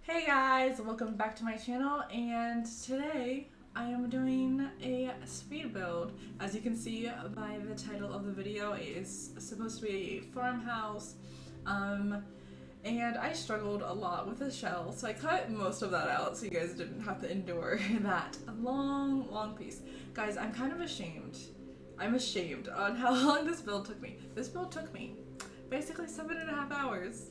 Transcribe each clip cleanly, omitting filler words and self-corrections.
Hey guys, welcome back to my channel, and today I am doing a speed build. As you can see by the title of the video, it is supposed to be a farmhouse, and I struggled a lot with the shell, so I cut most of that out so you guys didn't have to endure that long piece. Guys, I'm kind of ashamed. I'm ashamed on how long this build took me. This build took me basically 7.5 hours.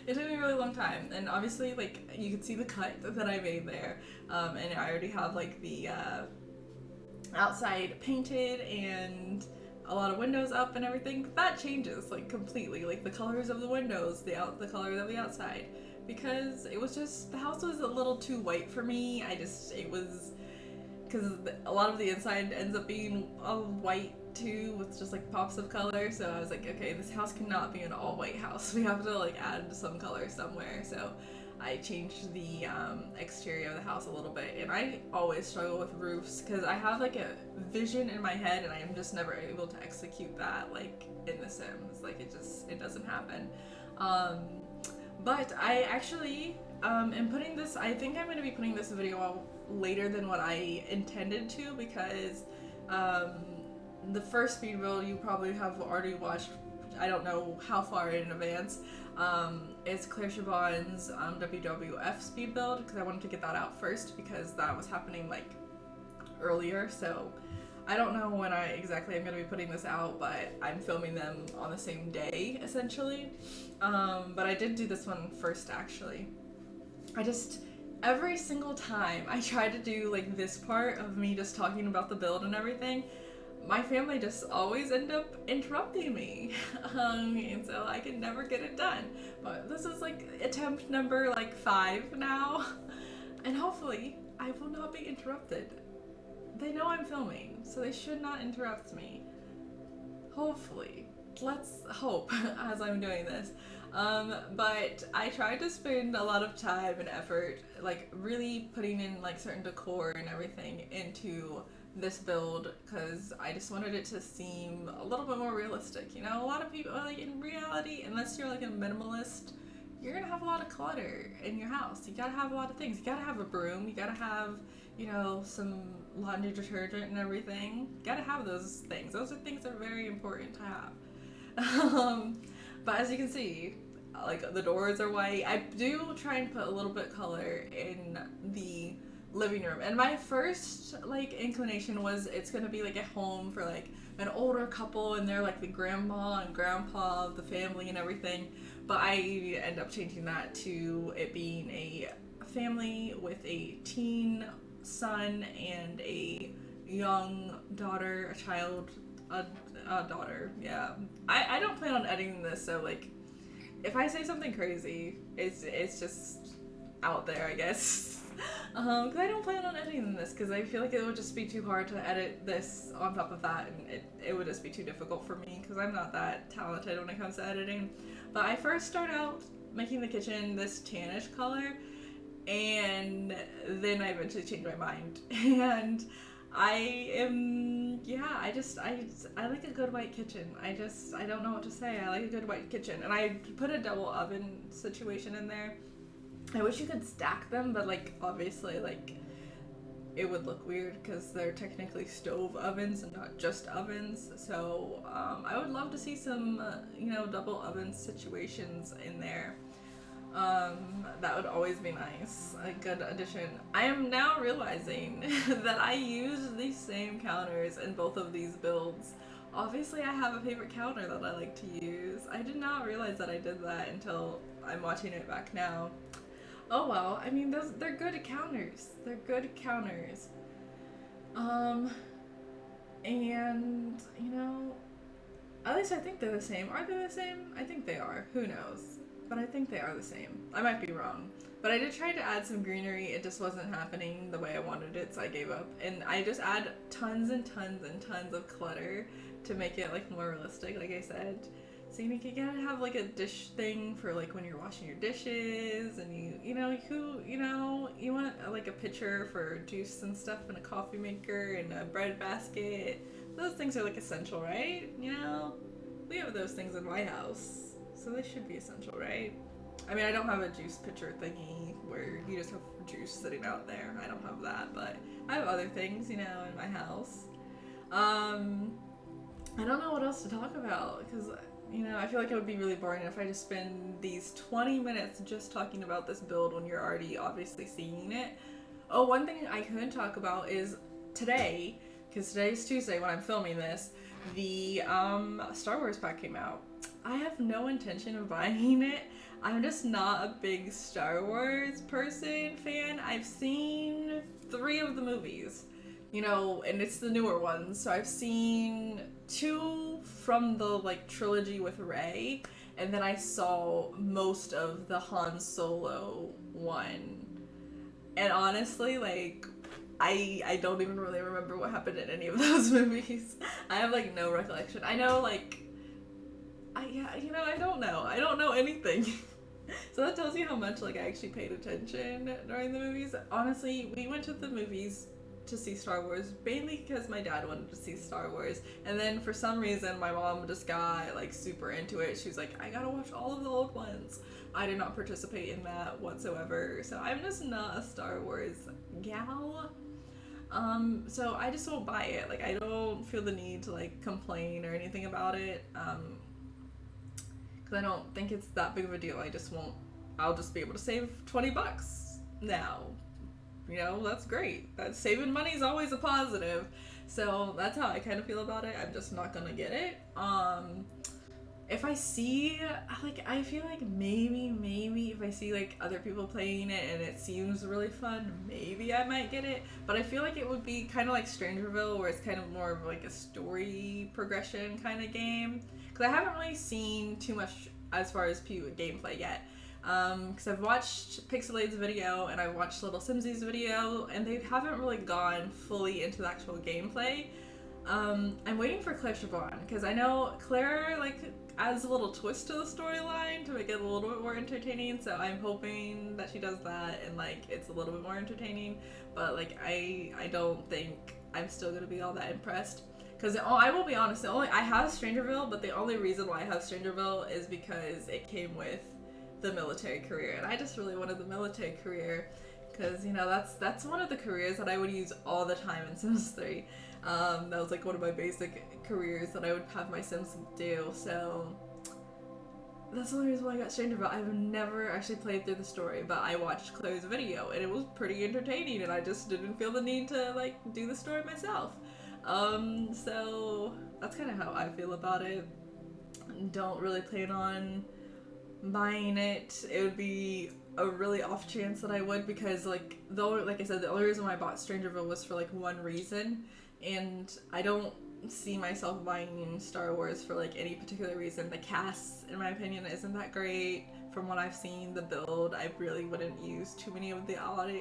It took me a really long time, and obviously, like, you can see the cut that I made there, and I already have, like, the outside painted and a lot of windows up and everything, but that changes, like, completely, like, the colors of the windows, the colors of the outside, because it was just, the house was a little too white for me. It was, because a lot of the inside ends up being all white too, with just like pops of color, so I was like, okay, this house cannot be an all white house. We have to like add some color somewhere. So I changed the exterior of the house a little bit, and I always struggle with roofs because I have like a vision in my head and I am just never able to execute that like in The Sims. Like it doesn't happen. But I actually am putting this, I think I'm going to be putting this video out later than what I intended to, because the first speed build you probably have already watched. I don't know how far in advance. It's Claire Chabon's WWF speed build, because I wanted to get that out first because that was happening like earlier. So I don't know when exactly I'm going to be putting this out, but I'm filming them on the same day essentially. But I did do this one first actually. Every single time I try to do like this part of me just talking about the build and everything, my family just always end up interrupting me, and so I can never get it done. But this is like attempt number like 5 now, and hopefully I will not be interrupted. They know I'm filming, so they should not interrupt me. Hopefully. Let's hope as I'm doing this. But I tried to spend a lot of time and effort, like really putting in like certain decor and everything into this build, because I just wanted it to seem a little bit more realistic. You know, a lot of people, like in reality, unless you're like a minimalist, you're gonna have a lot of clutter in your house. You gotta have a lot of things. You gotta have a broom, you gotta have, you know, some laundry detergent and everything. You gotta have those things. Those are things that are very important to have. But as you can see, like the doors are white. I do try and put a little bit color in the living room, and my first like inclination was it's gonna be like a home for like an older couple, and they're like the grandma and grandpa of the family and everything. But I end up changing that to it being a family with a teen son and a young daughter, a daughter. Yeah, I don't plan on editing this, so like if I say something crazy, it's just out there, I guess. Because I don't plan on editing this, because I feel like it would just be too hard to edit this on top of that, and it would just be too difficult for me, because I'm not that talented when it comes to editing. But I first start out making the kitchen this tannish color, and then I eventually changed my mind. And I like a good white kitchen. I don't know what to say. I like a good white kitchen. And I put a double oven situation in there. I wish you could stack them, but like obviously like it would look weird because they're technically stove ovens and not just ovens. So I would love to see some double oven situations in there. That would always be nice, a good addition. I am now realizing that I use these same counters in both of these builds. Obviously I have a favorite counter that I like to use. I did not realize that I did that until I'm watching it back now. Oh well, I mean they're good counters. They're good counters. And at least I think they're the same. Are they the same? I think they are. Who knows? But I think they are the same. I might be wrong. But I did try to add some greenery. It just wasn't happening the way I wanted it, so I gave up. And I just add tons and tons and tons of clutter to make it like more realistic, like I said. So you gotta have like a dish thing for like when you're washing your dishes, and you want like a pitcher for juice and stuff, and a coffee maker and a bread basket. Those things are like essential, right? We have those things in my house, so they should be essential, right? I mean, I don't have a juice pitcher thingy where you just have juice sitting out there. I don't have that, but I have other things, you know, in my house. I don't know what else to talk about because, you know, I feel like it would be really boring if I just spend these 20 minutes just talking about this build when you're already obviously seeing it. Oh, one thing I could talk about is today, because today's Tuesday when I'm filming this, the Star Wars pack came out. I have no intention of buying it. I'm just not a big Star Wars fan. I've seen 3 of the movies, you know, and it's the newer ones. So I've seen 2 from the like trilogy with Rey, and then I saw most of the Han Solo one. And honestly, like, I don't even really remember what happened in any of those movies. I have like no recollection. I know like I don't know. I don't know anything. So that tells you how much like I actually paid attention during the movies. Honestly, we went to the movies to see Star Wars mainly because my dad wanted to see Star Wars, and then for some reason my mom just got like super into it. She was like, I gotta watch all of the old ones. I did not participate in that whatsoever, so I'm just not a Star Wars gal. So I just won't buy it. Like, I don't feel the need to like complain or anything about it, because I don't think it's that big of a deal. I'll just be able to save $20 now. You know, that's great. That saving money is always a positive. So that's how I kind of feel about it. I'm just not gonna get it. If I see, like, I feel like maybe if I see like other people playing it and it seems really fun, maybe I might get it. But I feel like it would be kind of like Strangerville, where it's kind of more of like a story progression kind of game. Because I haven't really seen too much as far as gameplay yet. Because I've watched Pixelate's video and I've watched Little Simsy's video, and they haven't really gone fully into the actual gameplay. I'm waiting for Claire Chavon, because I know Claire like adds a little twist to the storyline to make it a little bit more entertaining, so I'm hoping that she does that and like it's a little bit more entertaining. But like I don't think I'm still gonna be all that impressed, because I will be honest, I have Strangerville, but the only reason why I have Strangerville is because it came with the military career, and I just really wanted the military career, because you know that's one of the careers that I would use all the time in Sims 3. That was like one of my basic careers that I would have my Sims do, so that's the only reason why I got Strangerville. I've never actually played through the story, but I watched Claire's video and it was pretty entertaining, and I just didn't feel the need to like do the story myself. So that's kind of how I feel about it. Don't really plan on buying it. It would be a really off chance that I would, because like I said, the only reason why I bought Strangerville was for like one reason, and I don't see myself buying Star Wars for like any particular reason. The cast, in my opinion, isn't that great. From what I've seen, the build, I really wouldn't use too many of the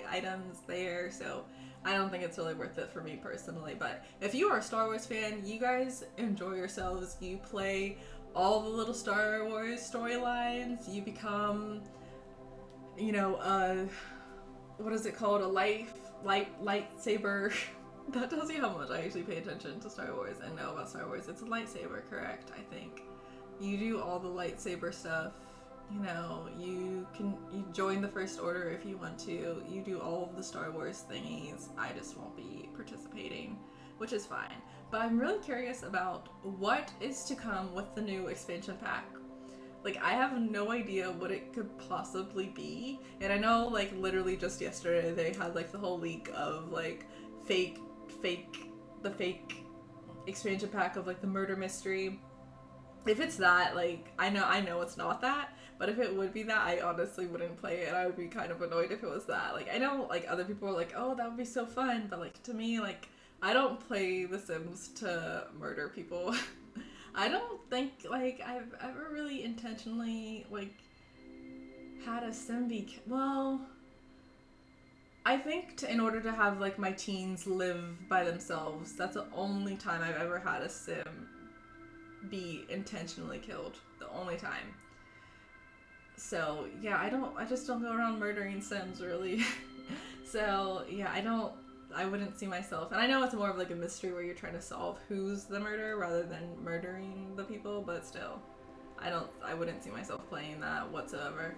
items there, so I don't think it's really worth it for me personally. But if you are a Star Wars fan, you guys enjoy yourselves, you play all the little Star Wars storylines, you become, you know, what is it called? A lightsaber. That tells you how much I actually pay attention to Star Wars and know about Star Wars. It's a lightsaber, correct? I think. You do all the lightsaber stuff. You know, you join the First Order if you want to. You do all of the Star Wars thingies. I just won't be participating, which is fine. But I'm really curious about what is to come with the new expansion pack. Like, I have no idea what it could possibly be. And I know, like, literally just yesterday they had, like, the whole leak of, like, the fake expansion pack of, like, the murder mystery. If it's that, like, I know it's not that, but if it would be that, I honestly wouldn't play it, and I would be kind of annoyed if it was that. Like, I know, like, other people are like, oh, that would be so fun, but, like, to me, like, I don't play The Sims to murder people. I don't think, like, I've ever really intentionally, like, had a Sim be... Well, I think in order to have, like, my teens live by themselves, that's the only time I've ever had a Sim be intentionally killed. The only time. So, yeah, I just don't go around murdering Sims, really. So, yeah, I wouldn't see myself, and I know it's more of like a mystery where you're trying to solve who's the murderer rather than murdering the people, but still, I wouldn't see myself playing that whatsoever.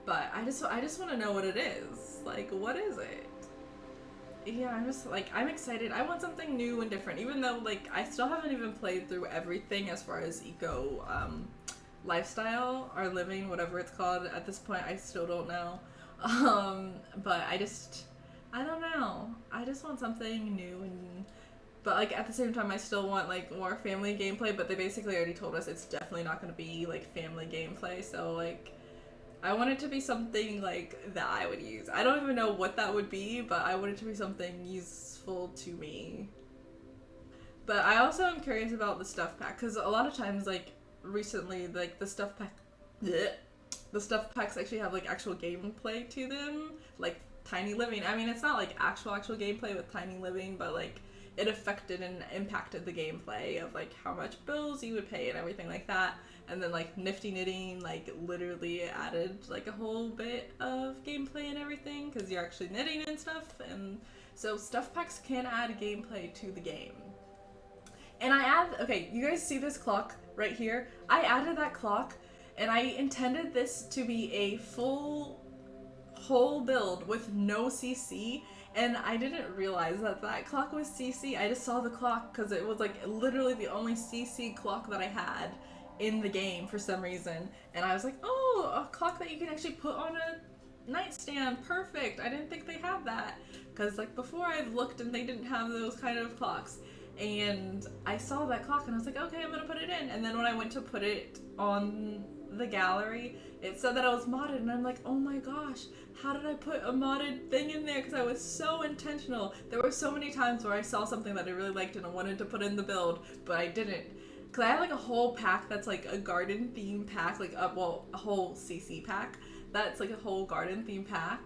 But I just want to know what it is. Like, what is it? Yeah, I'm just like, I'm excited. I want something new and different, even though like I still haven't even played through everything as far as eco lifestyle or living, whatever it's called at this point. I still don't know. But I don't know. I just want something new, and but like at the same time I still want like more family gameplay, but they basically already told us it's definitely not going to be like family gameplay. So like I want it to be something like that I would use. I don't even know what that would be, but I want it to be something useful to me. But I also am curious about the stuff pack, because a lot of times, like recently, like the stuff pack, bleh, the stuff packs actually have like actual gameplay to them, like Tiny Living. I mean, it's not like actual gameplay with Tiny Living, but like it affected and impacted the gameplay of like how much bills you would pay and everything like that. And then like Nifty Knitting like literally added like a whole bit of gameplay and everything, because you're actually knitting and stuff. And so stuff packs can add gameplay to the game. And okay, you guys see this clock right here? I added that clock, and I intended this to be a whole build with no CC, and I didn't realize that clock was CC. I just saw the clock because it was like literally the only CC clock that I had in the game for some reason, and I was like, oh, a clock that you can actually put on a nightstand, perfect. I didn't think they had that, because like before I've looked and they didn't have those kind of clocks. And I saw that clock and I was like, okay, I'm gonna put it in. And then when I went to put it on the gallery, it said that I was modded, and I'm like, oh my gosh, how did I put a modded thing in there? Because I was so intentional. There were so many times where I saw something that I really liked and I wanted to put in the build, but I didn't. Because I have like a whole pack that's like a garden theme pack, like a whole CC pack that's like a whole garden theme pack,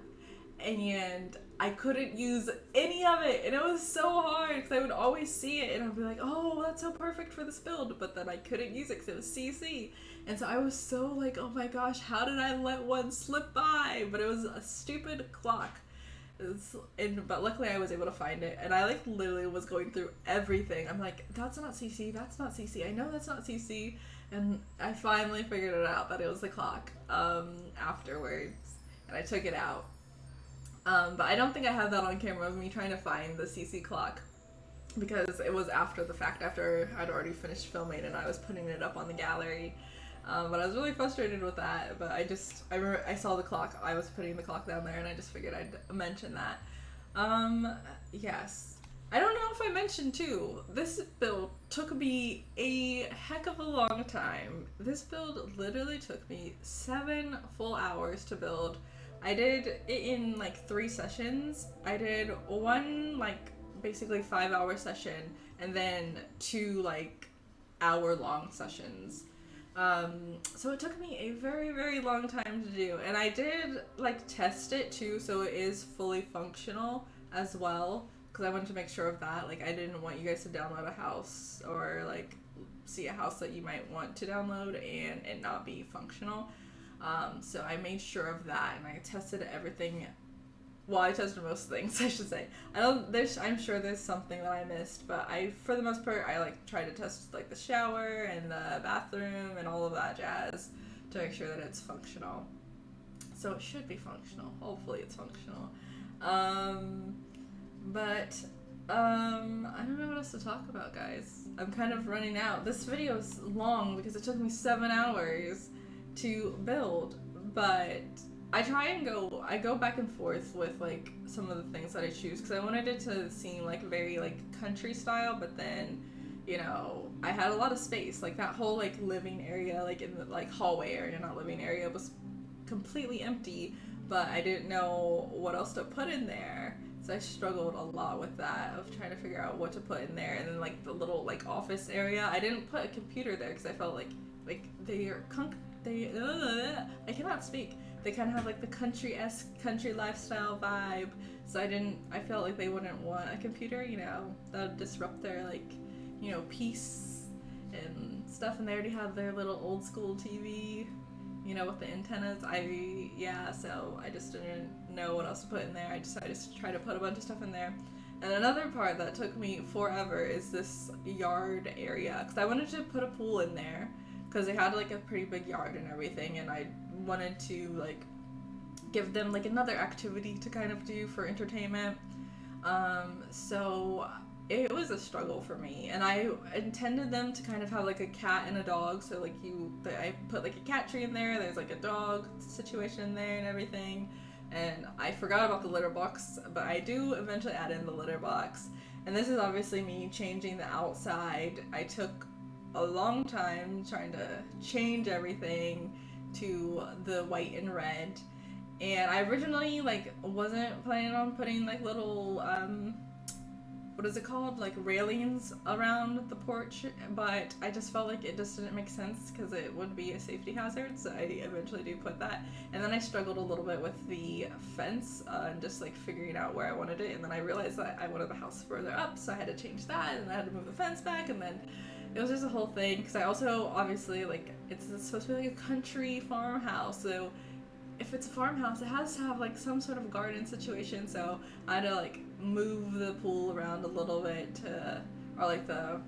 and I couldn't use any of it, and it was so hard because I would always see it and I'd be like, oh, that's so perfect for this build, but then I couldn't use it because it was CC. And so I was so like, oh my gosh, how did I let one slip by? But it was a stupid clock. But luckily I was able to find it, and I like literally was going through everything. I'm like, that's not CC, that's not CC, I know that's not CC, and I finally figured it out that it was the clock afterwards, and I took it out. But I don't think I have that on camera of me trying to find the CC clock, because it was after the fact, after I'd already finished filming and I was putting it up on the gallery. But I was really frustrated with that, but I remember I saw the clock, I was putting the clock down there, and I just figured I'd mention that. Yes. I don't know if I mentioned too, this build took me a heck of a long time. This build literally took me 7 full hours to build. I did it in like 3 sessions. I did one like basically 5-hour session, and then 2 like hour-long sessions. So it took me a very, very long time to do, and I did like test it too, so it is fully functional as well, because I wanted to make sure of that. Like I didn't want you guys to download a house or like see a house that you might want to download and it not be functional. So I made sure of that, and I tested everything. Well, I tested most things, I should say. I'm sure there's something that I missed, but for the most part, I like try to test like the shower and the bathroom and all of that jazz to make sure that it's functional. So it should be functional. Hopefully it's functional. But I don't know what else to talk about, guys. I'm kind of running out. This video is long because it took me 7 hours to build, but I go back and forth with like some of the things that I choose, because I wanted it to seem like very like country style, but then, you know, I had a lot of space. Like that whole like living area, like in the like hallway area, not living area, was completely empty, but I didn't know what else to put in there. So I struggled a lot with that, of trying to figure out what to put in there. And then like the little like office area, I didn't put a computer there because I felt like I cannot speak. They kind of have like the country-esque, country lifestyle vibe. So I felt like they wouldn't want a computer, you know, that would disrupt their like, you know, peace and stuff. And they already have their little old school TV, you know, with the antennas. So I just didn't know what else to put in there. I decided to try to put a bunch of stuff in there. And another part that took me forever is this yard area, because I wanted to put a pool in there, because they had like a pretty big yard and everything, and I wanted to like give them like another activity to kind of do for entertainment. So it was a struggle for me, and I intended them to kind of have like a cat and a dog. So like I put like a cat tree in there. There's like a dog situation in there and everything. And I forgot about the litter box, but I do eventually add in the litter box. And this is obviously me changing the outside. I took a long time trying to change everything to the white and red. And I originally like wasn't planning on putting like little what is it called, like railings around the porch, but I just felt like it just didn't make sense because it would be a safety hazard, so I eventually do put that. And then I struggled a little bit with the fence and just like figuring out where I wanted it, and then I realized that I wanted the house further up, so I had to change that, and I had to move the fence back, and then it was just a whole thing because I also obviously like it's supposed to be like a country farmhouse, so if it's a farmhouse, it has to have like some sort of garden situation. So I had to like move the pool around a little bit or like the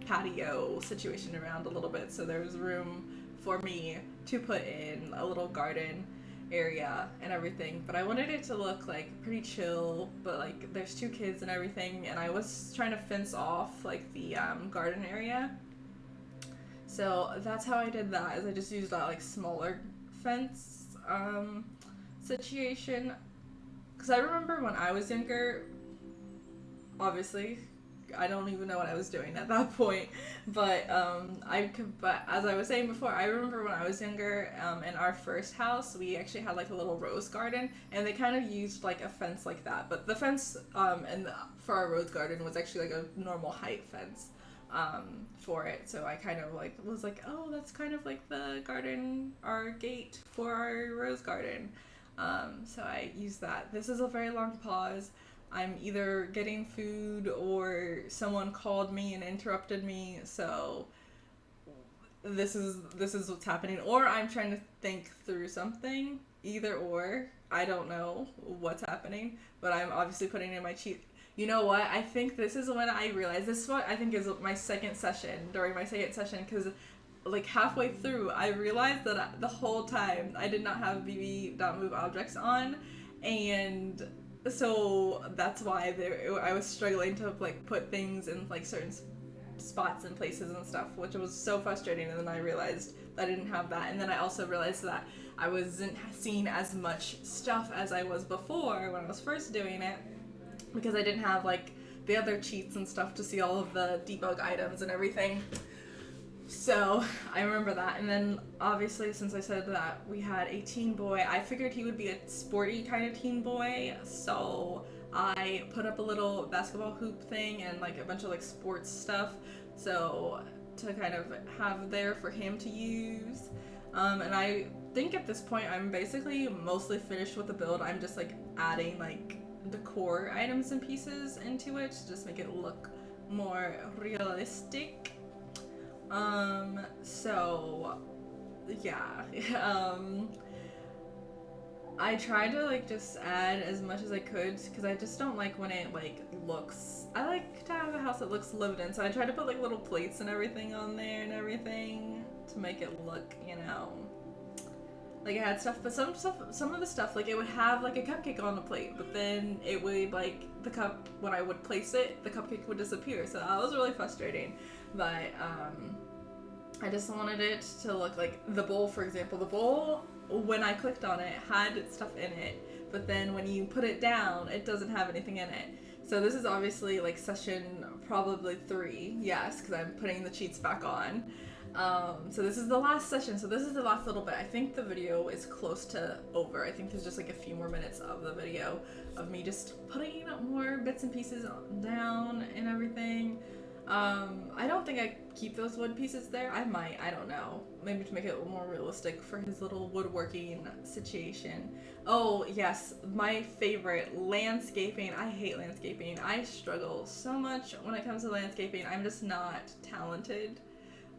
patio situation around a little bit, so there was room for me to put in a little garden area and everything. But I wanted it to look like pretty chill, but like there's 2 kids and everything, and I was trying to fence off like the garden area. So that's how I did that, is I just used that like smaller fence situation, because I remember when I was younger, obviously I don't even know what I was doing at that point, but but as I was saying before, I remember when I was younger, in our first house we actually had like a little rose garden, and they kind of used like a fence like that, but the fence for our rose garden was actually like a normal height fence for it. So I kind of like was like, oh, that's kind of like the garden, our gate for our rose garden. So I used that. This is a very long pause. I'm either getting food or someone called me and interrupted me, so this is what's happening, or I'm trying to think through something. Either or, I don't know what's happening, but I'm obviously putting in my cheat. You know what? I think this is when I realized, this is what I think is my second session, during my second session, because like halfway through, I realized that the whole time I did not have BB.move objects on, and so that's why I was struggling to like put things in like certain spots and places and stuff, which was so frustrating. And then I realized that I didn't have that, and then I also realized that I wasn't seeing as much stuff as I was before when I was first doing it, because I didn't have like the other cheats and stuff to see all of the debug items and everything. So I remember that. And then obviously, since I said that we had a teen boy, I figured he would be a sporty kind of teen boy, so I put up a little basketball hoop thing and like a bunch of like sports stuff, so to kind of have there for him to use. And I think at this point I'm basically mostly finished with the build. I'm just like adding like decor items and pieces into it to just make it look more realistic. So yeah, I tried to like just add as much as I could, because I just don't like when it like looks, I like to have a house that looks lived in, so I tried to put like little plates and everything on there and everything to make it look, you know, like I had stuff. But some of the stuff, like it would have like a cupcake on the plate, but then it would like the cup, when I would place it, the cupcake would disappear, so that was really frustrating. But I just wanted it to look like the bowl, for example. The bowl, when I clicked on it, had stuff in it, but then when you put it down, it doesn't have anything in it. So this is obviously like session probably 3, yes, because I'm putting the cheats back on. So this is the last session, so this is the last little bit. I think the video is close to over. I think there's just like a few more minutes of the video of me just putting more bits and pieces down and everything. I don't think I keep those wood pieces there. I might, I don't know. Maybe to make it a little more realistic for his little woodworking situation. Oh, yes, my favorite, landscaping. I hate landscaping. I struggle so much when it comes to landscaping. I'm just not talented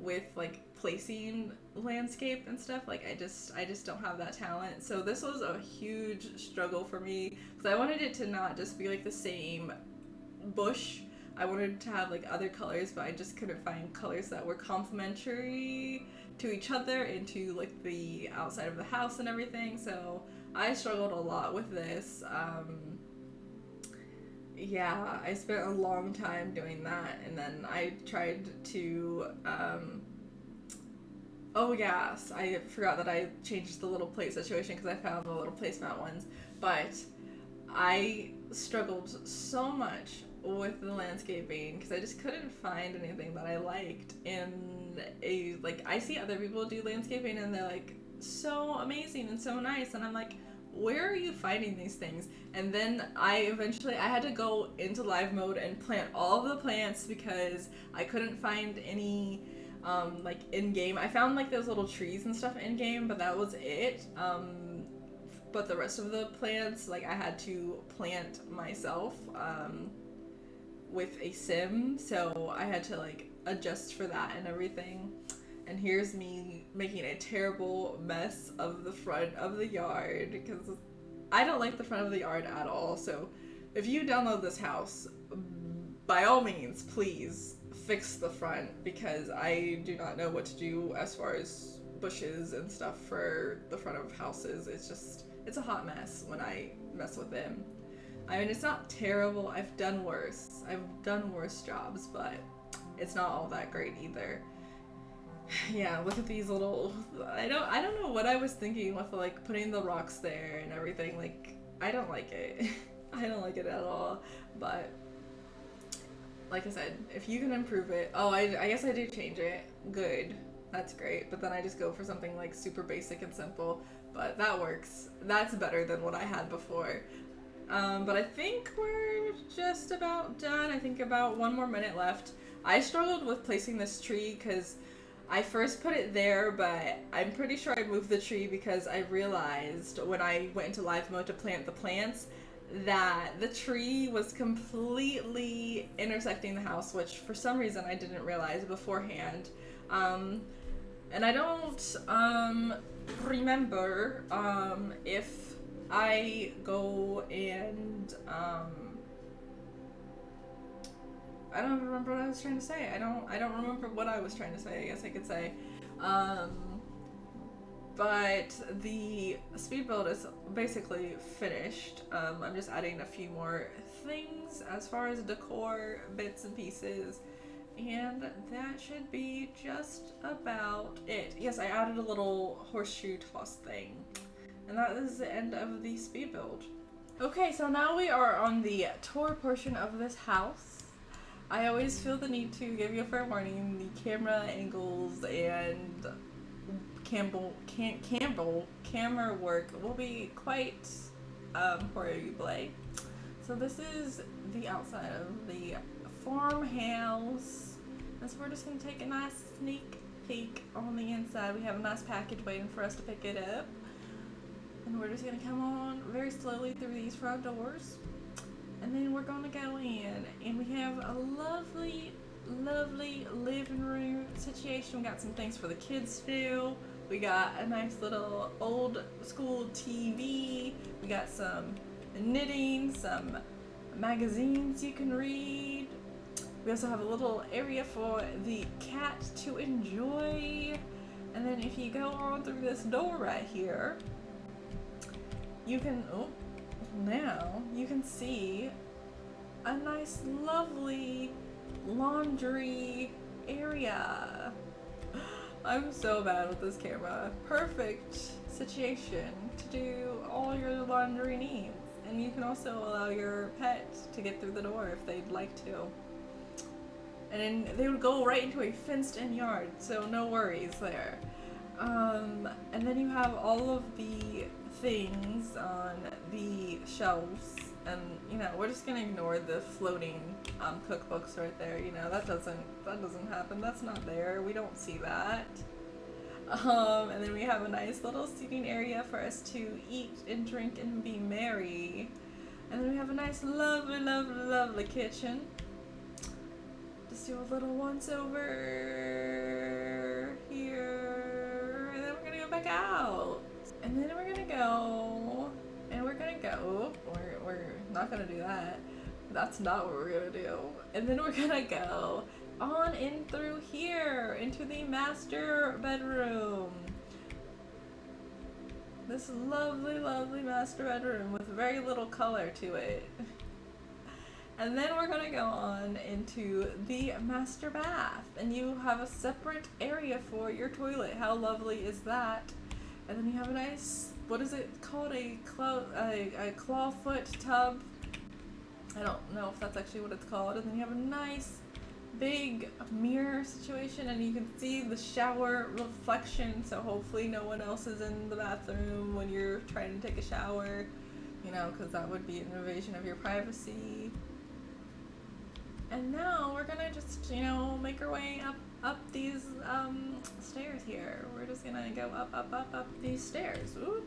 with like placing landscape and stuff. Like I just don't have that talent. So this was a huge struggle for me, because I wanted it to not just be like the same bush. I wanted to have like other colors, but I just couldn't find colors that were complementary to each other and to like the outside of the house and everything. So I struggled a lot with this. Yeah, I spent a long time doing that, and then I tried to, oh yes, I forgot that I changed the little plate situation because I found the little placemat ones, but I struggled so much with the landscaping because I just couldn't find anything that I liked in a, like, I see other people do landscaping and they're like so amazing and so nice, and I'm like, where are you finding these things? And then I had to go into live mode and plant all of the plants because I couldn't find any like in game. I found like those little trees and stuff in game, but that was it. But the rest of the plants, like, I had to plant myself with a sim, so I had to like adjust for that and everything. And here's me making a terrible mess of the front of the yard because I don't like the front of the yard at all. So if you download this house, by all means, please fix the front because I do not know what to do as far as bushes and stuff for the front of houses. It's a hot mess when I mess with them. I mean, it's not terrible. I've done worse jobs, but it's not all that great either. Yeah, look at these little, I don't know what I was thinking with like putting the rocks there and everything. Like, I don't like it. I don't like it at all. But like I said, if you can improve it, I guess I do change it. Good. That's great. But then I just go for something like super basic and simple. But that works. That's better than what I had before. But I think we're just about done. I think about 1 more minute left. I struggled with placing this tree because I first put it there, but I'm pretty sure I moved the tree because I realized when I went into live mode to plant the plants that the tree was completely intersecting the house, which for some reason I didn't realize beforehand. And I don't remember if I go and I don't remember what I was trying to say. I don't remember what I was trying to say, I guess I could say. But the speed build is basically finished. I'm just adding a few more things as far as decor, bits and pieces, and that should be just about it. Yes, I added a little horseshoe toss thing. And that is the end of the speed build. Okay, so now we are on the tour portion of this house. I always feel the need to give you a fair warning. The camera angles and camera work will be quite horrible. So this is the outside of the farmhouse. And so we're just going to take a nice sneak peek on the inside. We have a nice package waiting for us to pick it up. And we're just going to come on very slowly through these front doors. And then we're going to go in. And we have a lovely, lovely living room situation. We got some things for the kids to do. We got a nice little old school TV. We got some knitting, some magazines you can read. We also have a little area for the cat to enjoy. And then if you go on through this door right here, you can, now you can see a nice lovely laundry area. I'm so bad with this camera. Perfect situation to do all your laundry needs. And you can also allow your pet to get through the door if they'd like to. And then they would go right into a fenced-in yard, so no worries there. And then you have all of the things on the shelves, and you know, we're just gonna ignore the floating cookbooks right there. You know, that doesn't happen. That's not there. We don't see that. And then we have a nice little seating area for us to eat and drink and be merry. And then we have a nice lovely, lovely, lovely kitchen. Just do a little once over here, and then we're gonna go back out. And then we're gonna go, and we're gonna go, we're not gonna do that. That's not what we're gonna do. And then we're gonna go on in through here into the master bedroom. This lovely, lovely master bedroom with very little color to it. And then we're gonna go on into the master bath, and you have a separate area for your toilet. How lovely is that? And then you have a nice, what is it called? A clawfoot tub. I don't know if that's actually what it's called. And then you have a nice big mirror situation, and you can see the shower reflection, so hopefully no one else is in the bathroom when you're trying to take a shower, you know, because that would be an invasion of your privacy. And now we're gonna just, you know, make our way up these stairs here. We're just gonna go up these stairs. Ooh.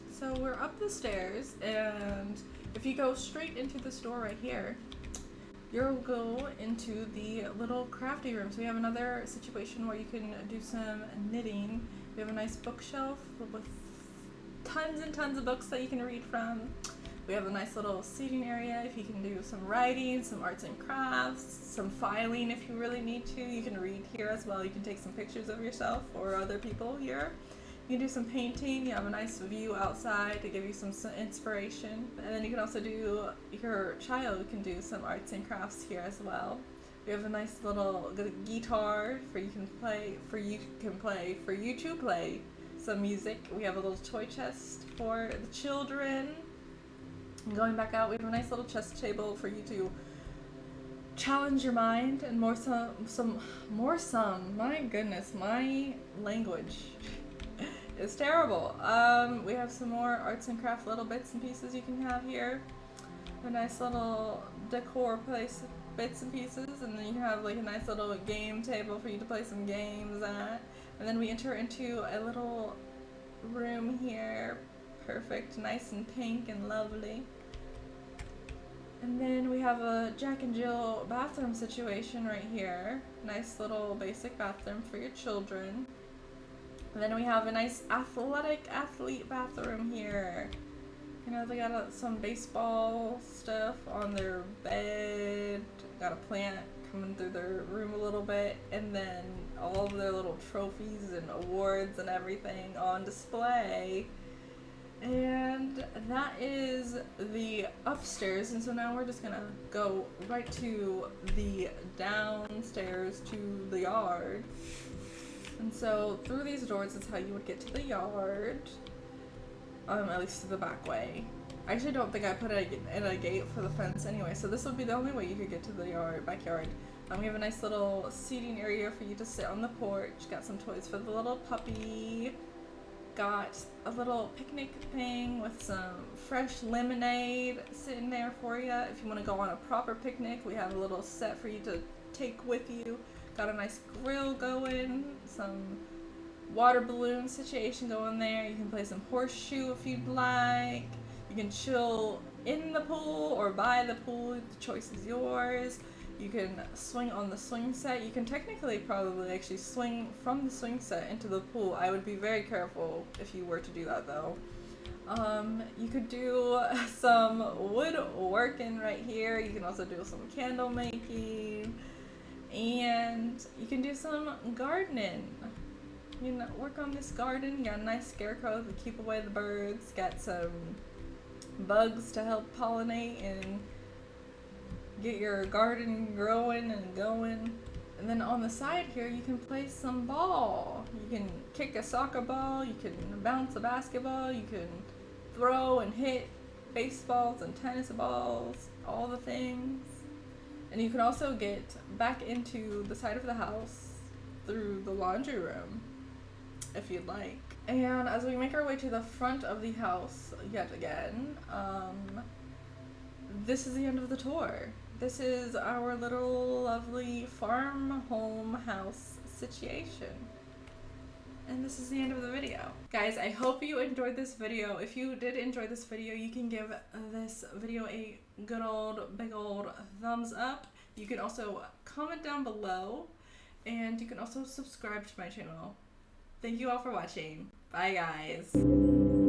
So we're up the stairs, and if you go straight into this door right here, you'll go into the little crafty room. So we have another situation where you can do some knitting. We have a nice bookshelf with tons and tons of books that you can read from. We have a nice little seating area if you can do some writing, some arts and crafts, some filing if you really need to. You can read here as well. You can take some pictures of yourself or other people here. You can do some painting. You have a nice view outside to give you some inspiration. And then you can also do, your child can do some arts and crafts here as well. We have a nice little guitar for you to play some music. We have a little toy chest for the children. And going back out, we have a nice little chess table for you to challenge your mind and more some. My goodness, my language is terrible. We have some more arts and craft little bits and pieces you can have here. A nice little decor place, bits and pieces, and then you have like a nice little game table for you to play some games at. And then we enter into a little room here. Perfect, nice and pink and lovely. And then we have a Jack and Jill bathroom situation right here. Nice little basic bathroom for your children. And then we have a nice athlete bathroom here. You know, they got some baseball stuff on their bed. Got a plant coming through their room a little bit. And then all of their little trophies and awards and everything on display. And that is the upstairs, and so now we're just gonna go right to the downstairs to the yard. And so through these doors is how you would get to the yard, at least to the back way. I actually don't think I put in a gate for the fence anyway, so this would be the only way you could get to the backyard. We have a nice little seating area for you to sit on the porch. Got some toys for the little puppy. Got a little picnic thing with some fresh lemonade sitting there for you. If you want to go on a proper picnic, we have a little set for you to take with you. Got a nice grill going, some water balloon situation going there. You can play some horseshoe if you'd like. You can chill in the pool or by the pool. The choice is yours. You can swing on the swing set. You can technically probably actually swing from the swing set into the pool. I would be very careful if you were to do that though. You could do some woodworking right here. You can also do some candle making. And you can do some gardening. You know, work on this garden. You got a nice scarecrow to keep away the birds. Got some bugs to help pollinate and get your garden growing and going. And then on the side here, you can play some ball. You can kick a soccer ball, you can bounce a basketball, you can throw and hit baseballs and tennis balls, all the things. And you can also get back into the side of the house through the laundry room, if you'd like. And as we make our way to the front of the house yet again, this is the end of the tour. This is our little lovely farm home house situation. And this is the end of the video. Guys, I hope you enjoyed this video. If you did enjoy this video, you can give this video a good old, big old thumbs up. You can also comment down below, and you can also subscribe to my channel. Thank you all for watching. Bye, guys.